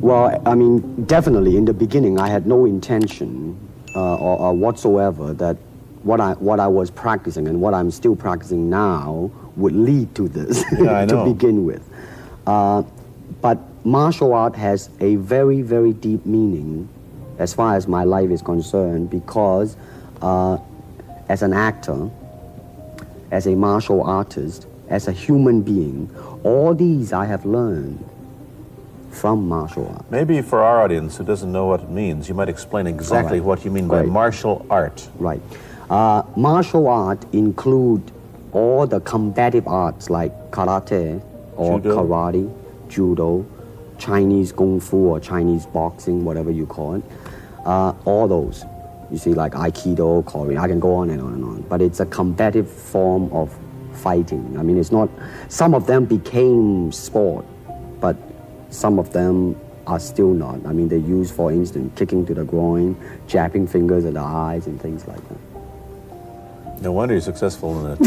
Well, I mean, definitely in the beginning, I had no intention or whatsoever that what I was practicing and what I'm still practicing now would lead to this to begin with. But martial art has a very, very deep meaning as far as my life is concerned, because as an actor, as a martial artist, as a human being, all these I have learned from martial art. Maybe for our audience who doesn't know what it means, you might explain exactly what you mean by martial art. Right. Martial art include all the combative arts like karate or karate, judo, Chinese kung fu or Chinese boxing, whatever you call it. All those. You see, like Aikido, Korean, I can go on and on and on. But it's a combative form of fighting. I mean, it's not, some of them became sport, but some of them are still not. I mean, they use, for instance, kicking to the groin, jabbing fingers at the eyes and things like that. No wonder you're successful in it.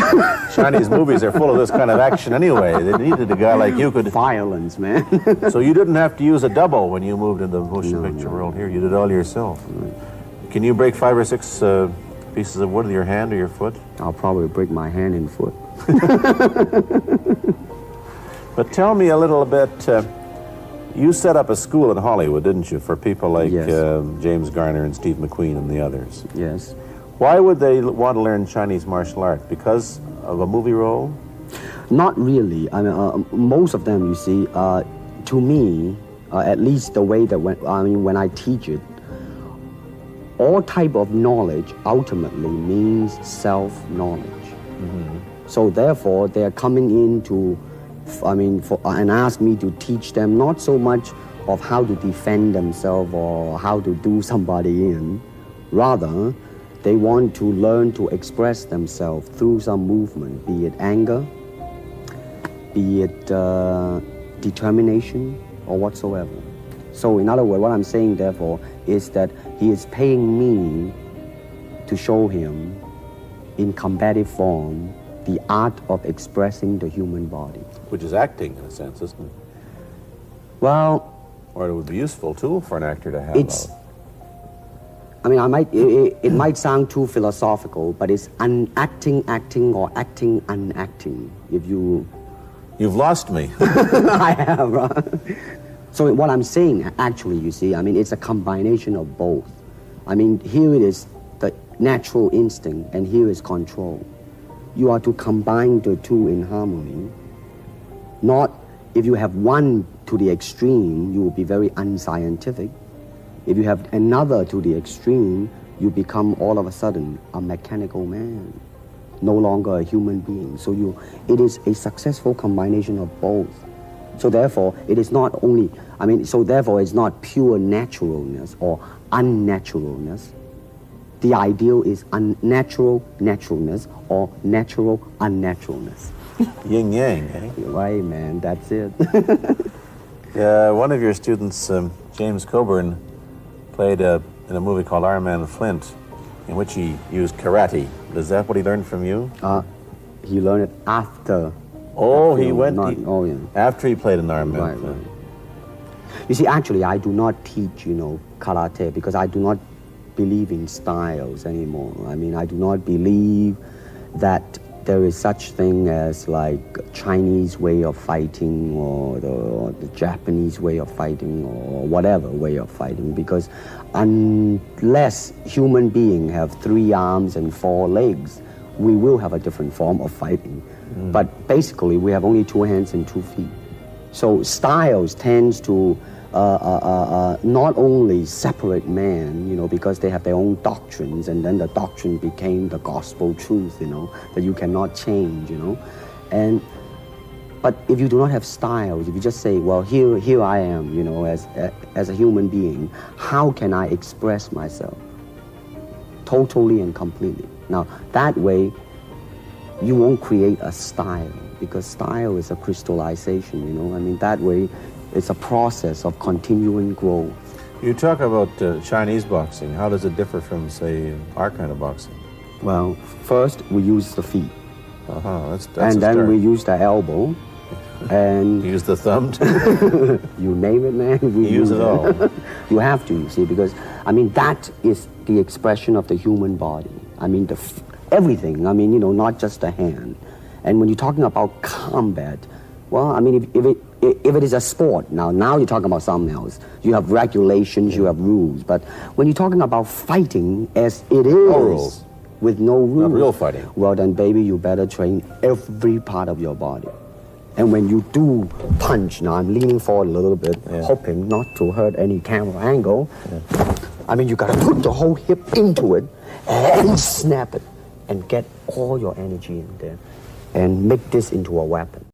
Chinese movies are full of this kind of action anyway. They needed a guy like you could... Violence, man. So you didn't have to use a double when you moved into the motion picture world here. You did it all yourself. Right. Can you break 5 or 6 pieces of wood with your hand or your foot? I'll probably break my hand and foot. But tell me a little bit... you set up a school in Hollywood, didn't you, for people like James Garner and Steve McQueen and the others? Yes. Why would they want to learn Chinese martial art? Because of a movie role? Not really. I mean, most of them, you see, to me, at least the way that when I teach it, all type of knowledge ultimately means self-knowledge. Mm-hmm. So therefore, they're coming in to, and ask me to teach them not so much of how to defend themselves or how to do somebody in, rather, they want to learn to express themselves through some movement, be it anger, be it determination, or whatsoever. So in other words, what I'm saying, therefore, is that he is paying me to show him in combative form the art of expressing the human body. Which is acting, in a sense, isn't it? Well... Or it would be a useful tool for an actor to have. It might sound too philosophical, but it's acting or acting unacting. You've lost me. I have, right? So what I'm saying, actually, you see, it's a combination of both. Here it is the natural instinct, and here is control. You are to combine the two in harmony. Not, if you have one to the extreme, you will be very unscientific. If you have another to the extreme, you become all of a sudden a mechanical man, no longer a human being. So it is a successful combination of both. So therefore, it is not only, therefore it's not pure naturalness or unnaturalness. The ideal is unnatural naturalness or natural unnaturalness. Yin yang, eh? Right, man, that's it. One of your students, James Coburn, played in a movie called Iron Man Flint, in which he used karate. Is that what he learned from you? He learned it after. Oh, he went... yeah. After he played in Iron Man Flint. You see, actually, I do not teach, karate, because I do not believe in styles anymore. I do not believe that there is such thing as like Chinese way of fighting or the Japanese way of fighting or whatever way of fighting, because unless human beings have 3 arms and 4 legs, we will have a different form of fighting. But basically, we have only 2 hands and 2 feet. So styles tends to not only separate man, because they have their own doctrines, and then the doctrine became the gospel truth, that you cannot change, But if you do not have styles, if you just say, well, here I am, as a human being, how can I express myself? Totally and completely. Now, that way, you won't create a style, because style is a crystallization, that way, it's a process of continuing growth. You talk about Chinese boxing. How does it differ from, say, our kind of boxing? Well, first we use the feet. That's and then we use the elbow. And You use the thumb too? you name it, man. We You use it all. You have to, you see, because, I mean, that is the expression of the human body. I mean, everything, I mean, you know, not just the hand. And when you're talking about combat, well, I mean, if it is a sport, now you're talking about something else. You have regulations, you have rules. But when you're talking about fighting as it is, No rules. with no rules. Not real fighting. Well, then, baby, you better train every part of your body. And when you do punch, now I'm leaning forward a little bit, hoping not to hurt any camera angle. I mean, you gotta put the whole hip into it and snap it and get all your energy in there and make this into a weapon.